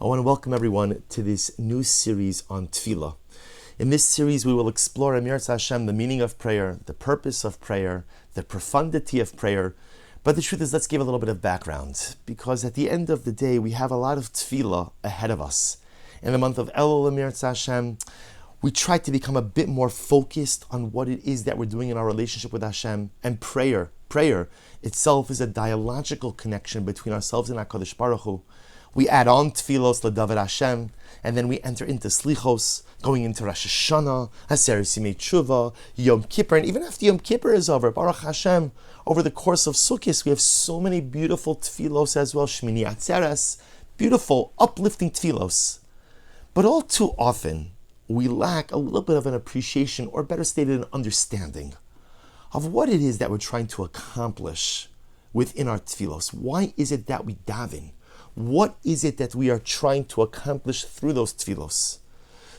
I want to welcome everyone to this new series on Tefillah. In this series, we will explore, Emir Hashem, the meaning of prayer, the purpose of prayer, the profundity of prayer. But the truth is, let's give a little bit of background, because at the end of the day, we have a lot of Tefillah ahead of us. In the month of Elul, Emir Hashem, we try to become a bit more focused on what it is that we're doing in our relationship with Hashem. And prayer itself is a dialogical connection between ourselves and HaKadosh Baruch Hu. We add on Tfilos LeDavid Hashem, and then we enter into Slichos, going into Rosh Hashanah, Aseret Simei Tshuva, Yom Kippur, and even after Yom Kippur is over, Baruch Hashem, over the course of Sukkot, we have so many beautiful Tfilos as well, Shmini Atzeres, beautiful, uplifting Tfilos. But all too often, we lack a little bit of an appreciation, or better stated, an understanding of what it is that we're trying to accomplish within our Tfilos. Why is it that we daven? What is it that we are trying to accomplish through those tefillos?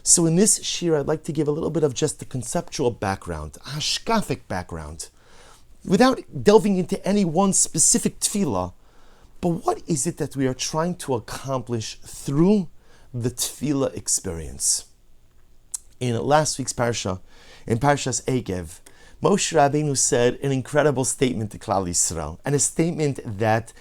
So in this shir, I'd like to give a little bit of just the conceptual background, a hashkafic background, without delving into any one specific tefillah. But what is it that we are trying to accomplish through the tefillah experience? In last week's parsha, in Parshas Eikev, Moshe Rabbeinu said an incredible statement to Klal Yisrael, and a statement that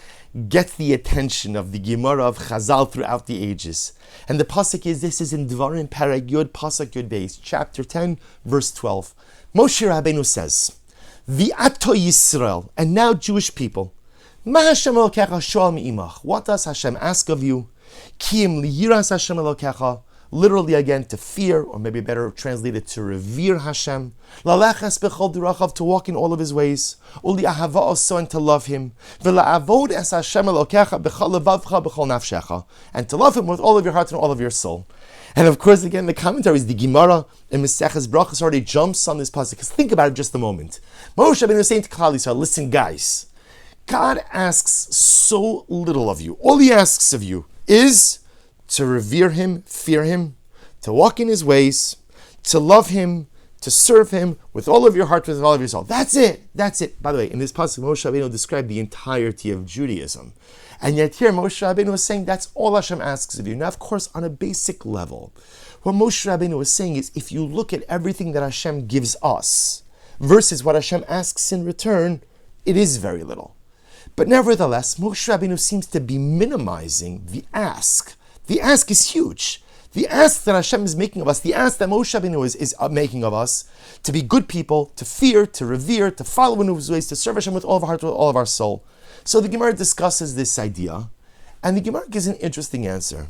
gets the attention of the Gemara of Chazal throughout the ages. And the pasuk is, this is in Dvarim Perek Yud Pasuk Yud Beis, chapter 10, verse 12. Moshe Rabbeinu says, V'ato Yisrael, and now Jewish people, Ma Hashem Elokecha shoal mi'imach. What does Hashem ask of you? Ki im liyiras Hashem Elokecha, literally again, to fear, or maybe better translated, to revere Hashem. Laleches bechol dirachav, to walk in all of His ways. Uli ahava also, and to love Him. V'la'avod es Hashem elokecha bechol levavcha bechol nafshecha, and to love Him with all of your heart and all of your soul. And of course, again, the commentaries, the Gemara in Maseches Brachos already jumps on this pasuk. Because think about it just a moment. Moshe Rabbeinu is saying to Klal Yisrael, listen, guys, God asks so little of you. All He asks of you is to revere Him, fear Him, to walk in His ways, to love Him, to serve Him with all of your heart, with all of your soul. That's it. That's it. By the way, in this passage, Moshe Rabbeinu described the entirety of Judaism. And yet here, Moshe Rabbeinu is saying that's all Hashem asks of you. Now, of course, on a basic level, what Moshe Rabbeinu is saying is, if you look at everything that Hashem gives us versus what Hashem asks in return, it is very little. But nevertheless, Moshe Rabbeinu seems to be minimizing the ask. The ask is huge. The ask that Hashem is making of us, the ask that Moshe Rabbeinu is making of us, to be good people, to fear, to revere, to follow in His ways, to serve Hashem with all of our heart, with all of our soul. So the Gemara discusses this idea, and the Gemara gives an interesting answer.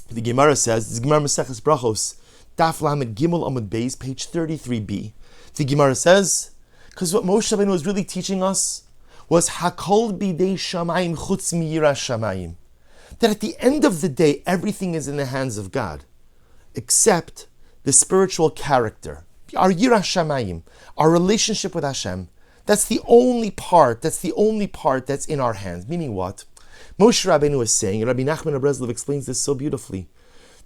The Gemara says, this is Gemara Maseches Brachos, Daf Lamed Gimel Amud Beis, page 33b. The Gemara says, because what Moshe Rabbeinu was really teaching us was Hakol Bidei Shamayim Chutz Miyiras Shamayim. That at the end of the day, everything is in the hands of God, except the spiritual character, our Yiras Shamayim, our relationship with Hashem. That's the only part that's in our hands. Meaning what? Moshe Rabbeinu is saying, and Rabbi Nachman of Breslov explains this so beautifully,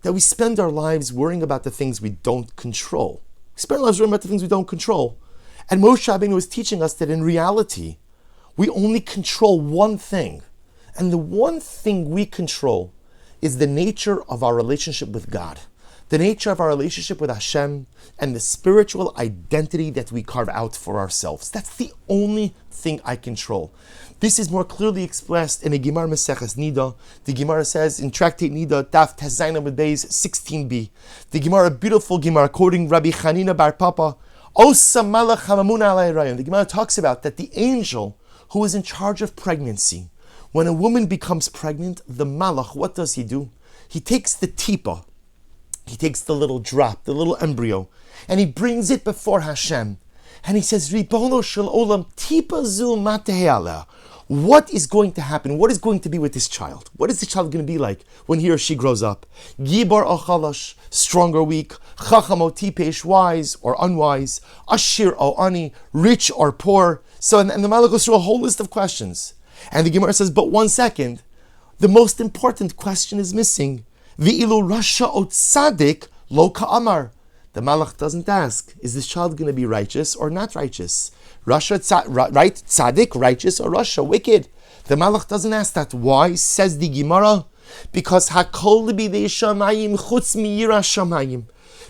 that we spend our lives worrying about the things we don't control. We spend our lives worrying about the things we don't control. And Moshe Rabbeinu is teaching us that in reality, we only control one thing. And the one thing we control is the nature of our relationship with God, the nature of our relationship with Hashem, and the spiritual identity that we carve out for ourselves. That's the only thing I control. This is more clearly expressed in a Gemara Maseches Nida. The Gemara says in Tractate Nida, Daf Tezayin Amud Beis 16b. The Gemara, beautiful Gemara, quoting Rabbi Chanina Bar Papa, Osa Malach Hamamuna Alei Rayim. The Gemara talks about that the angel who is in charge of pregnancy, when a woman becomes pregnant, the malach, what does he do? He takes the tipa, he takes the little drop, the little embryo, and he brings it before Hashem. And he says, Ribono shel olam tipa zu mate'ala. What is going to happen? What is going to be with this child? What is this child going to be like when he or she grows up? Gibor o chalash, strong or weak. Chacham o tipesh, wise or unwise. Ashir o ani, rich or poor. So, and the malach goes through a whole list of questions. And the Gemara says, but 1 second, the most important question is missing. V'ilu rasha o tzadik lo ka'amar. The malach doesn't ask, is this child going to be righteous or not righteous? Tzaddik, righteous, or rasha, wicked? The malach doesn't ask that. Why? Says the Gemara, Because hakol bidei shamayim chutz miyira shamayim.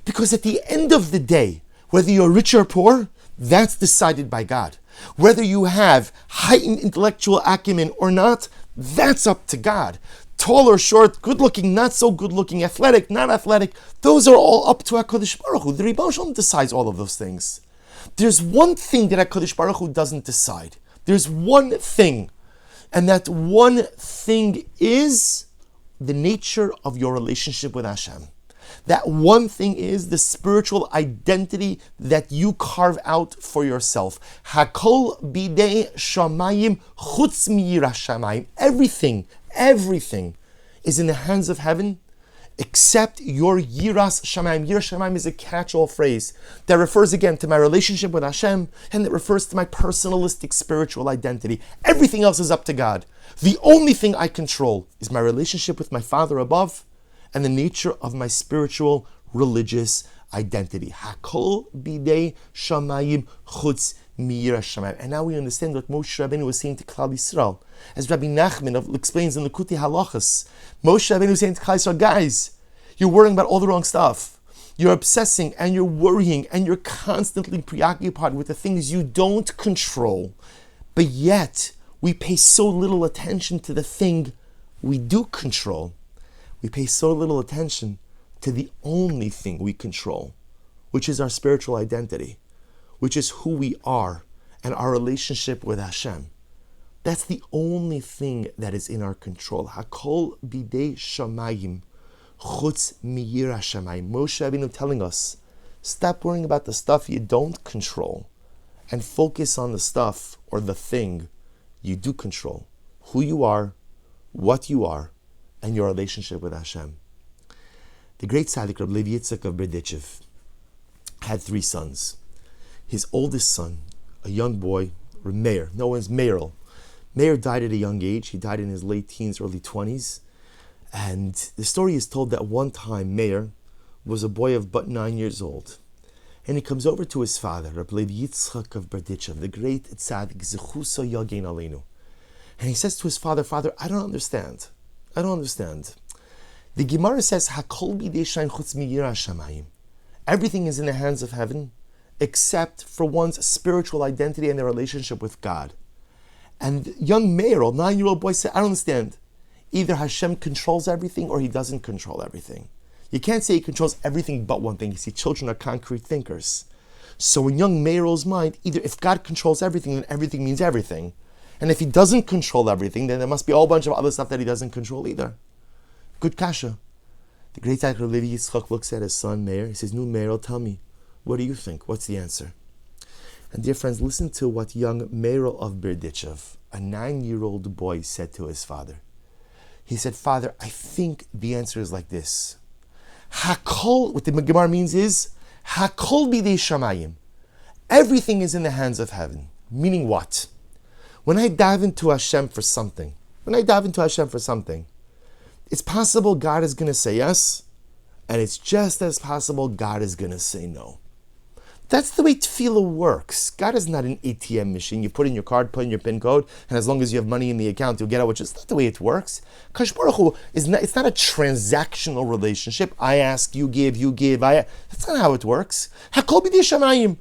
Because at the end of the day, whether you're rich or poor, that's decided by God. Whether you have heightened intellectual acumen or not, that's up to God. Tall or short, good looking, not so good looking, athletic, not athletic, those are all up to HaKadosh Baruch Hu. The Rebbe Shalom decides all of those things. There's one thing that HaKadosh Baruch Hu doesn't decide. There's one thing. And that one thing is the nature of your relationship with Hashem. That one thing is the spiritual identity that you carve out for yourself. Hakol bidei shamayim chutz miyira shamayim. Everything is in the hands of heaven except your yiras shamayim. Yiras shamayim is a catch-all phrase that refers again to my relationship with Hashem, and that refers to my personalistic spiritual identity. Everything else is up to God. The only thing I control is my relationship with my Father above and the nature of my spiritual religious identity. Hakol bidei shamayim chutz miyira shamayim. And now we understand what Moshe Rabbeinu was saying to Klal Yisrael. As Rabbi Nachman explains in the Kuti Halachas, Moshe Rabbeinu was saying to Klal Yisrael, guys, you're worrying about all the wrong stuff. You're obsessing and you're worrying and you're constantly preoccupied with the things you don't control. But yet, we pay so little attention to the thing we do control. We pay so little attention to the only thing we control, which is our spiritual identity, which is who we are and our relationship with Hashem. That's the only thing that is in our control. Hakol bidei shamayim chutz miyira shamayim. Moshe Rabbeinu telling us, stop worrying about the stuff you don't control and focus on the stuff or the thing you do control. Who you are, what you are, and your relationship with Hashem. The great tzaddik Rabbi Levi Yitzchak of Berditchev had 3 sons. His oldest son, a young boy, Meir, known as Meirel. Meir died at a young age. He died in his late teens, early 20s. And the story is told that one time Meir was a boy of but 9 years old. And he comes over to his father, Rabbi Levi Yitzchak of Berditchev, the great tzaddik, Zechuso Yagein Aleinu. And he says to his father, Father, I don't understand. The Gemara says, Hakol bidei shamayim chutz miyira shamayim. Everything is in the hands of heaven, except for one's spiritual identity and their relationship with God. And young Meir, 9-year-old boy, said, I don't understand. Either Hashem controls everything or He doesn't control everything. You can't say He controls everything but one thing. You see, children are concrete thinkers. So in young Meir's mind, either if God controls everything, then everything means everything. And if He doesn't control everything, then there must be a whole bunch of other stuff that He doesn't control either. Good kasha. The great tzaddik Rabbi Levi Yitzchak looks at his son Meir. He says, "Nu Meir, tell me, what do you think? What's the answer?" And dear friends, listen to what young Meir of Berditchev, a 9-year-old boy, said to his father. He said, "Father, I think the answer is like this. Hakol, what the Gemara means is, Hakol bidei shamayim. Everything is in the hands of heaven." Meaning what? When I dive into Hashem for something, it's possible God is going to say yes, and it's just as possible God is going to say no. That's the way Tefillah works. God is not an ATM machine. You put in your card, put in your PIN code, and as long as you have money in the account, you'll get out, which is not the way it works. Kadosh Baruch Hu it's not a transactional relationship. I ask, you give, that's not how it works. Hakol b'dei shamayim.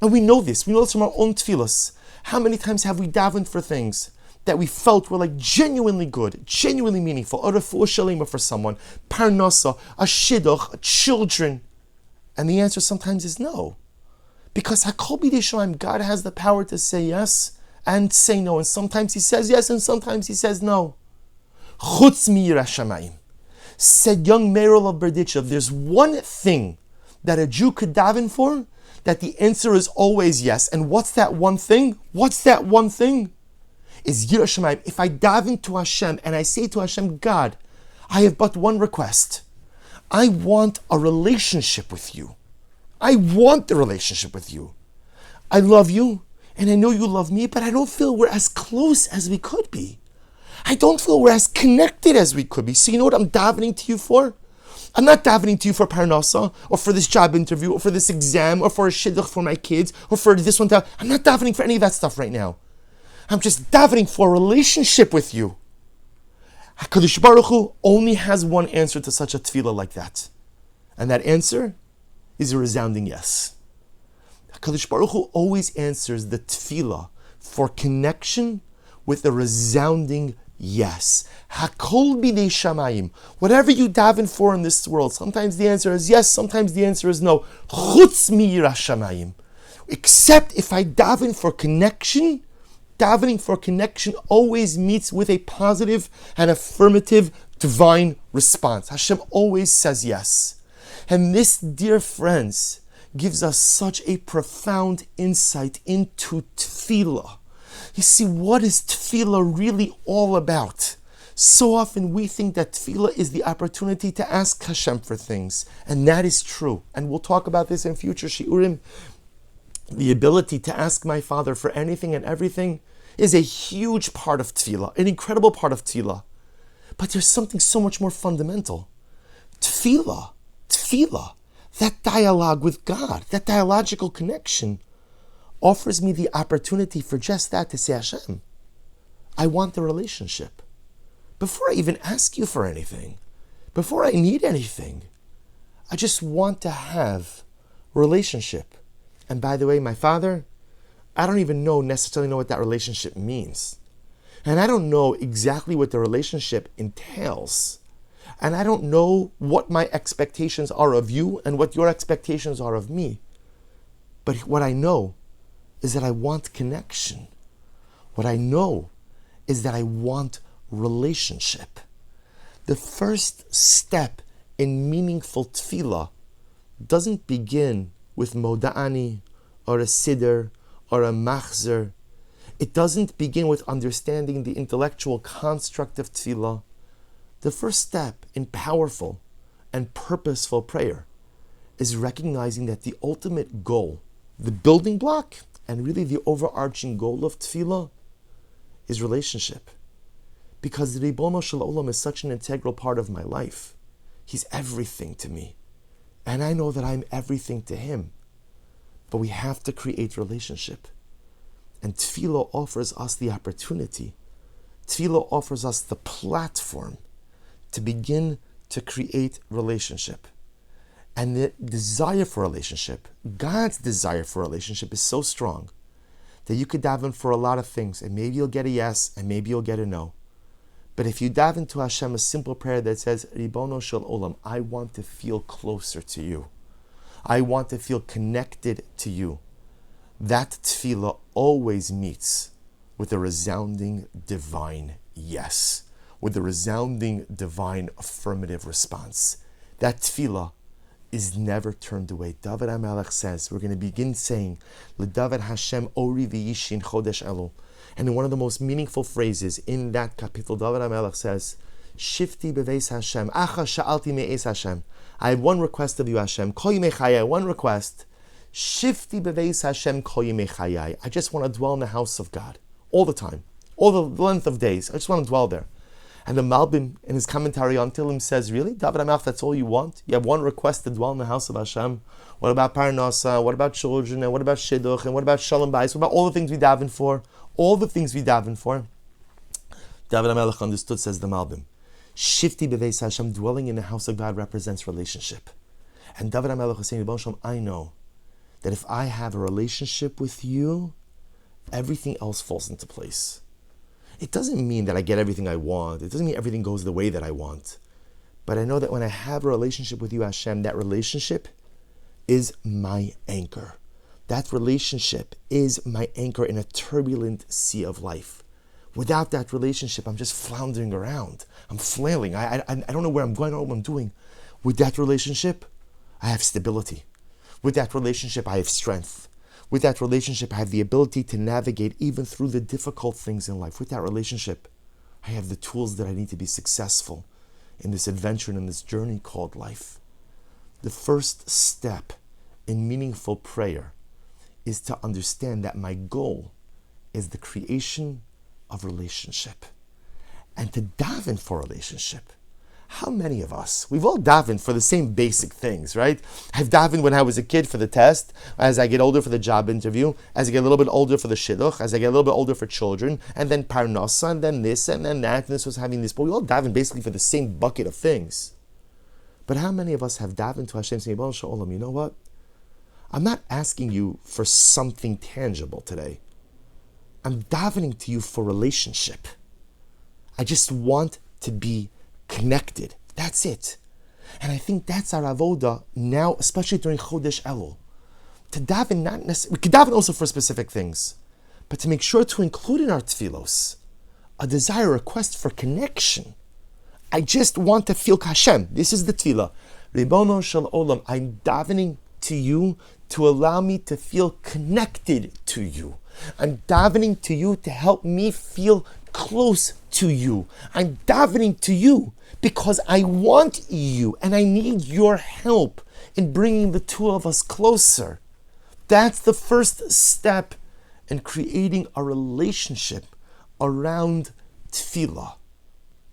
And we know this. We know this from our own tefillahs. How many times have we davened for things that we felt were like genuinely good, genuinely meaningful, a refuah shalema for someone, parnasa, a shidduch, children, and the answer sometimes is no. Because Hakol b'dei shamayim, God has the power to say yes and say no, and sometimes He says yes and sometimes He says no. Chutz miyira shamayim. Said young Meirel of Berditchev, there's one thing that a Jew could daven for, that the answer is always yes. And what's that one thing? Is Yira Shamayim. If I daven to Hashem and I say to Hashem, God, I have but one request. I want a relationship with you. I want the relationship with you. I love you, and I know you love me, but I don't feel we're as close as we could be. I don't feel we're as connected as we could be. So you know what I'm davening to you for? I'm not davening to you for parnasa, or for this job interview, or for this exam, or for a shidduch for my kids, or for this one. I'm not davening for any of that stuff right now. I'm just davening for a relationship with you. HaKadosh Baruch Hu only has one answer to such a tefillah like that. And that answer is a resounding yes. HaKadosh Baruch Hu always answers the tefillah for connection with a resounding yes. Hakol b'nei shamayim. Whatever you daven for in this world, sometimes the answer is yes, sometimes the answer is no. Chutz mi yiras shamayim. Except if I daven for connection, davening for connection always meets with a positive and affirmative divine response. Hashem always says yes. And this, dear friends, gives us such a profound insight into tefillah. You see, what is tefillah really all about? So often we think that tefillah is the opportunity to ask Hashem for things. And that is true. And we'll talk about this in future shiurim. The ability to ask my Father for anything and everything is a huge part of tefillah, an incredible part of tefillah. But there's something so much more fundamental. Tefillah, that dialogue with God, that dialogical connection, offers me the opportunity for just that, to say, Hashem, I want the relationship. Before I even ask you for anything, before I need anything, I just want to have a relationship. And by the way, my Father, I don't even necessarily know what that relationship means. And I don't know exactly what the relationship entails. And I don't know what my expectations are of you and what your expectations are of me. But what I know is that I want connection. What I know is that I want relationship. The first step in meaningful tefillah doesn't begin with moda'ani or a siddur or a machzer. It doesn't begin with understanding the intellectual construct of tefillah. The first step in powerful and purposeful prayer is recognizing that the ultimate goal, the building block, and really the overarching goal of tefillah is relationship. Because the Ribono Shel Olam is such an integral part of my life. He's everything to me. And I know that I'm everything to him. But we have to create relationship. And tefillah offers us the opportunity. Tefillah offers us the platform to begin to create relationship. And the desire for relationship, God's desire for relationship, is so strong that you could daven for a lot of things, and maybe you'll get a yes, and maybe you'll get a no. But if you daven to Hashem a simple prayer that says, Ribono Shel Olam, I want to feel closer to you. I want to feel connected to you. That tefillah always meets with a resounding divine yes, with a resounding divine affirmative response. That tefillah is never turned away. David HaMelech says, we're going to begin saying, L'David Hashem Ori V'Yishin Chodesh Elu. And in one of the most meaningful phrases in that capital, David HaMelech says, Shifti beveis Hashem, Acha sha'alti me'es Hashem. I have one request of you, Hashem. Kol yimei chayai, one request. Shifti beveis Hashem kol yimei chayai. I just want to dwell in the house of God all the time, all the length of days. I just want to dwell there. And the Malbim, in his commentary on Tehillim, says, really, David HaMelech, that's all you want? You have one request to dwell in the house of Hashem? What about Parnasa? What about children? And what about Shidduch? And what about Shalom Bayis? What about all the things we daven for? All the things we daven for. David HaMelech understood, says the Malbim, Shifti beveis Hashem, dwelling in the house of God, represents relationship. And David HaMelech is saying, I know that if I have a relationship with you, everything else falls into place. It doesn't mean that I get everything I want. It doesn't mean everything goes the way that I want. But I know that when I have a relationship with you, Hashem, that relationship is my anchor. That relationship is my anchor in a turbulent sea of life. Without that relationship, I'm just floundering around. I'm flailing. I don't know where I'm going, I don't know what I'm doing. With that relationship, I have stability. With that relationship, I have strength. With that relationship, I have the ability to navigate even through the difficult things in life. With that relationship, I have the tools that I need to be successful in this adventure and in this journey called life. The first step in meaningful prayer is to understand that my goal is the creation of relationship. And to daven for relationship, How many of us, we've all davened for the same basic things, right? I've davened when I was a kid for the test, as I get older for the job interview, as I get a little bit older for the shidduch, as I get a little bit older for children, and then parnasa, and then this, and then that, and this was having this. But we all daven basically for the same bucket of things. But how many of us have davened to Hashem saying, Shalom, you know what? I'm not asking you for something tangible today. I'm davening to you for relationship. I just want to be connected. That's it. And I think that's our avoda now, especially during Chodesh Elul. To daven, not necessarily, we could daven also for specific things, but to make sure to include in our tefillos a desire, request for connection. I just want to feel Hashem. This is the tefillah. Ribono shel olam, I'm davening to you to allow me to feel connected to you. I'm davening to you to help me feel close to you. I'm davening to you because I want you and I need your help in bringing the two of us closer. That's the first step in creating a relationship around tefillah.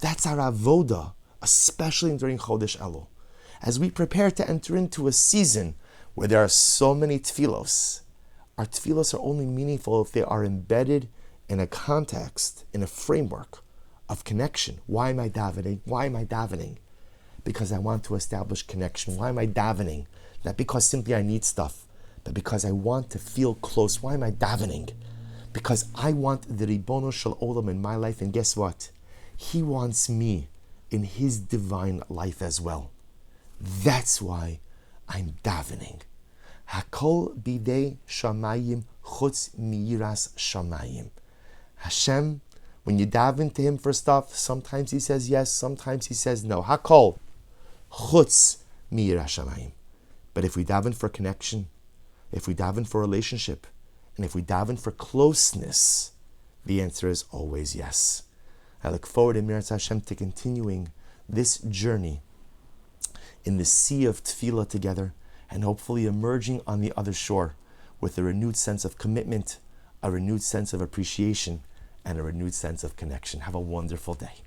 That's our avoda, especially during Chodesh Elul. As we prepare to enter into a season where there are so many tefillos, our tefillos are only meaningful if they are embedded in a context, in a framework of connection. Why am I davening? Why am I davening? Because I want to establish connection. Why am I davening? Not because simply I need stuff, but because I want to feel close. Why am I davening? Because I want the Ribono Shel Olam in my life, and guess what? He wants me in His divine life as well. That's why I'm davening. Hakol bidei shamayim chutz miyiras shamayim. Hashem, when you daven to Him for stuff, sometimes He says yes, sometimes He says no. Hakol chutz miyiras shamayim. But if we daven for connection, if we daven for relationship, and if we daven for closeness, the answer is always yes. I look forward in Miras Hashem to continuing this journey in the sea of tefillah together, and hopefully emerging on the other shore with a renewed sense of commitment, a renewed sense of appreciation, and a renewed sense of connection. Have a wonderful day.